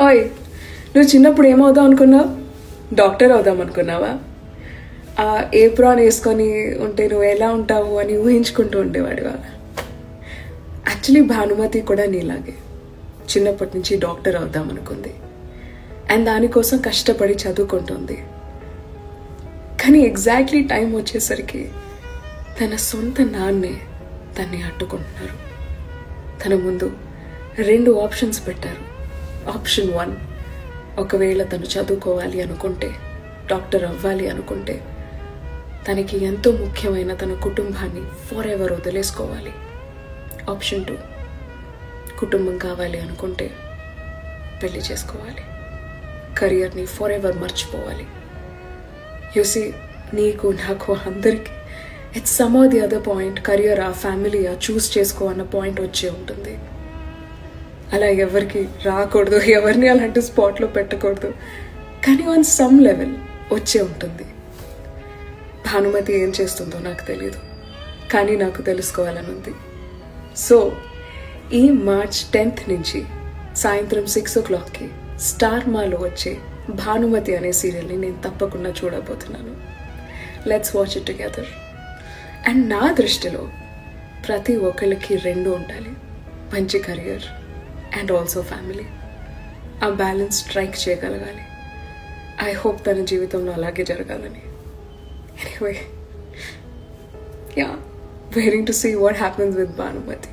ఓయ్, నువ్వు చిన్నప్పుడు ఏమవుదాం అనుకున్నావు? డాక్టర్ అవుదాం అనుకున్నావా? ఆ ఏప్రాన్ వేసుకొని ఉంటే నువ్వు ఎలా ఉంటావు అని ఊహించుకుంటూ ఉండేవాడివా? యాక్చువల్లీ భానుమతి కూడా నీలాగే చిన్నప్పటి నుంచి డాక్టర్ అవుదాం అనుకుంది అండ్ దానికోసం కష్టపడి చదువుకుంటుంది. కానీ ఎగ్జాక్ట్లీ టైం వచ్చేసరికి తన సొంత నాన్నే తన్ని అడ్డుకుంటున్నారు. తన ముందు 2 ఆప్షన్స్ పెట్టారు. ఆప్షన్ 1, ఒకవేళ తను చదువుకోవాలి అనుకుంటే, డాక్టర్ అవ్వాలి అనుకుంటే తనకి ఎంతో ముఖ్యమైన తన కుటుంబాన్ని ఫర్ ఎవర్ వదిలేసుకోవాలి. ఆప్షన్ 2, కుటుంబం కావాలి అనుకుంటే పెళ్లి చేసుకోవాలి, కెరియర్ని ఫర్ ఎవర్ మర్చిపోవాలి. యూసీ, నీకు నాకు అందరికీ it's some or the other point కెరియరా ఫ్యామిలీయా చూస్ చేసుకో అన్న పాయింట్ వచ్చే ఉంటుంది. అలా ఎవరికి రాకూడదు, ఎవరిని అలాంటి స్పాట్లో పెట్టకూడదు, కానీ ఆన్ సమ్ లెవెల్ వచ్చే ఉంటుంది. భానుమతి ఏం చేస్తుందో నాకు తెలియదు, కానీ నాకు తెలుసుకోవాలని ఉంది. సో ఈ మార్చ్ 10th నుంచి సాయంత్రం 6 o'clockకి స్టార్ మాలో వచ్చే భానుమతి అనే సీరియల్ని నేను తప్పకుండా చూడబోతున్నాను. Let's watch it together. And నా దృష్టిలో ప్రతి ఒక్కరికి 2 ఉండాలి, మంచి కెరియర్ అండ్ ఆల్సో ఫ్యామిలీ. ఆ బ్యాలెన్స్ స్ట్రైక్ చేయగలగాలి. ఐ హోప్ తన జీవితంలో అలాగే జరగాలని. Anyway, yeah, waiting to see what happens with Bhanumathi.